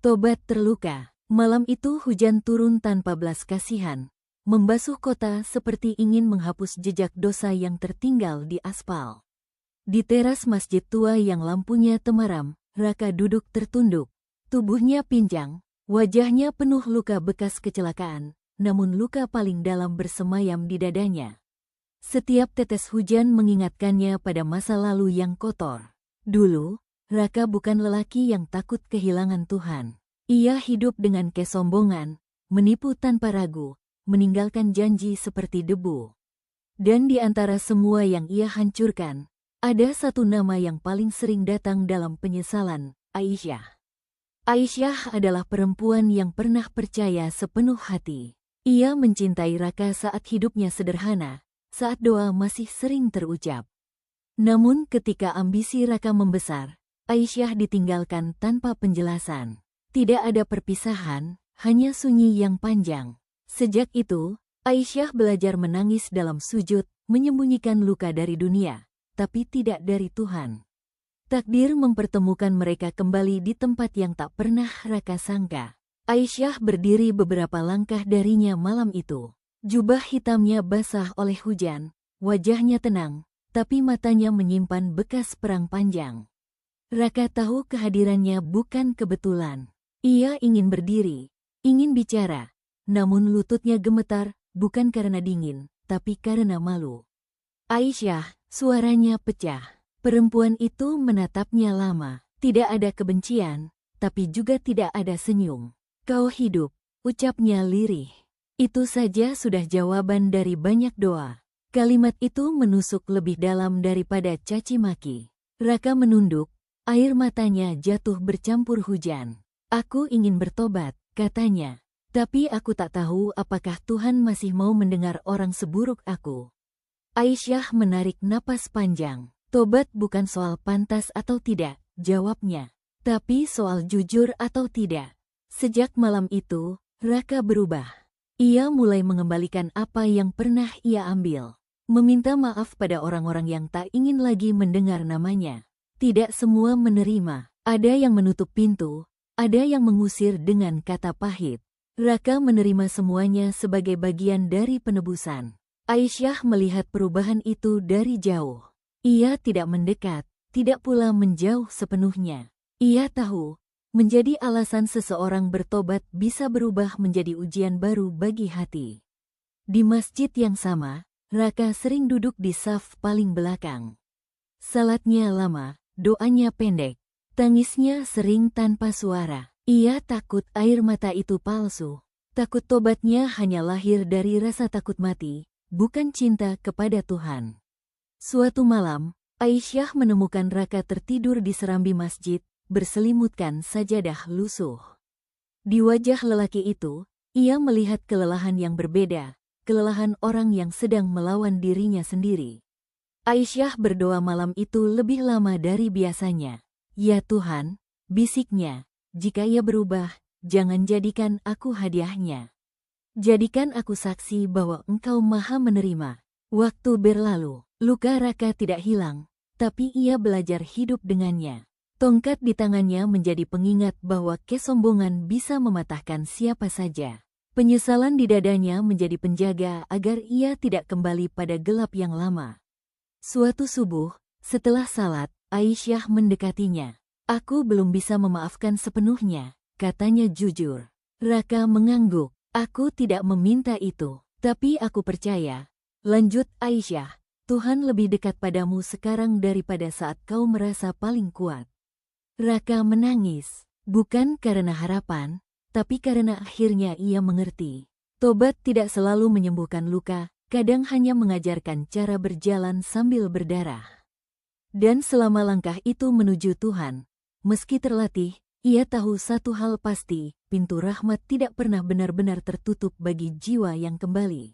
Tobat terluka. Malam itu hujan turun tanpa belas kasihan, membasuh kota seperti ingin menghapus jejak dosa yang tertinggal di aspal. Di teras masjid tua yang lampunya temaram, Raka duduk tertunduk. Tubuhnya pincang, wajahnya penuh luka bekas kecelakaan, namun luka paling dalam bersemayam di dadanya. Setiap tetes hujan mengingatkannya pada masa lalu yang kotor. Dulu, Raka bukan lelaki yang takut kehilangan Tuhan. Ia hidup dengan kesombongan, menipu tanpa ragu, meninggalkan janji seperti debu. Dan di antara semua yang ia hancurkan, ada satu nama yang paling sering datang dalam penyesalan, Aisyah. Aisyah adalah perempuan yang pernah percaya sepenuh hati. Ia mencintai Raka saat hidupnya sederhana, saat doa masih sering terucap. Namun ketika ambisi Raka membesar, Aisyah ditinggalkan tanpa penjelasan. Tidak ada perpisahan, hanya sunyi yang panjang. Sejak itu, Aisyah belajar menangis dalam sujud, menyembunyikan luka dari dunia, tapi tidak dari Tuhan. Takdir mempertemukan mereka kembali di tempat yang tak pernah Raka sangka. Aisyah berdiri beberapa langkah darinya malam itu. Jubah hitamnya basah oleh hujan, wajahnya tenang, tapi matanya menyimpan bekas perang panjang. Raka tahu kehadirannya bukan kebetulan. Ia ingin berdiri, ingin bicara, namun lututnya gemetar, bukan karena dingin, tapi karena malu. Aisyah, suaranya pecah. Perempuan itu menatapnya lama. Tidak ada kebencian, tapi juga tidak ada senyum. Kau hidup, ucapnya lirih. Itu saja sudah jawaban dari banyak doa. Kalimat itu menusuk lebih dalam daripada caci maki. Raka menunduk. Air matanya jatuh bercampur hujan. Aku ingin bertobat, katanya. Tapi aku tak tahu apakah Tuhan masih mau mendengar orang seburuk aku. Aisyah menarik napas panjang. Tobat bukan soal pantas atau tidak, jawabnya. Tapi soal jujur atau tidak. Sejak malam itu, Raka berubah. Ia mulai mengembalikan apa yang pernah ia ambil. Meminta maaf pada orang-orang yang tak ingin lagi mendengar namanya. Tidak semua menerima, ada yang menutup pintu, ada yang mengusir dengan kata pahit. Raka menerima semuanya sebagai bagian dari penebusan. Aisyah melihat perubahan itu dari jauh. Ia tidak mendekat, tidak pula menjauh sepenuhnya. Ia tahu, menjadi alasan seseorang bertobat bisa berubah menjadi ujian baru bagi hati. Di masjid yang sama, Raka sering duduk di saf paling belakang. Salatnya lama. Doanya pendek, tangisnya sering tanpa suara. Ia takut air mata itu palsu. Takut tobatnya hanya lahir dari rasa takut mati, bukan cinta kepada Tuhan. Suatu malam, Aisyah menemukan Raka tertidur di serambi masjid, berselimutkan sajadah lusuh. Di wajah lelaki itu, ia melihat kelelahan yang berbeda, kelelahan orang yang sedang melawan dirinya sendiri. Aisyah berdoa malam itu lebih lama dari biasanya. Ya Tuhan, bisiknya, jika ia berubah, jangan jadikan aku hadiahnya. Jadikan aku saksi bahwa Engkau Maha menerima. Waktu berlalu, luka Raka tidak hilang, tapi ia belajar hidup dengannya. Tongkat di tangannya menjadi pengingat bahwa kesombongan bisa mematahkan siapa saja. Penyesalan di dadanya menjadi penjaga agar ia tidak kembali pada gelap yang lama. Suatu subuh, setelah salat, Aisyah mendekatinya. Aku belum bisa memaafkan sepenuhnya, katanya jujur. Raka mengangguk. Aku tidak meminta itu, tapi aku percaya. Lanjut Aisyah, Tuhan lebih dekat padamu sekarang daripada saat kau merasa paling kuat. Raka menangis, bukan karena harapan, tapi karena akhirnya ia mengerti. Tobat tidak selalu menyembuhkan luka. Kadang hanya mengajarkan cara berjalan sambil berdarah. Dan selama langkah itu menuju Tuhan, meski terlatih, ia tahu satu hal pasti, pintu rahmat tidak pernah benar-benar tertutup bagi jiwa yang kembali.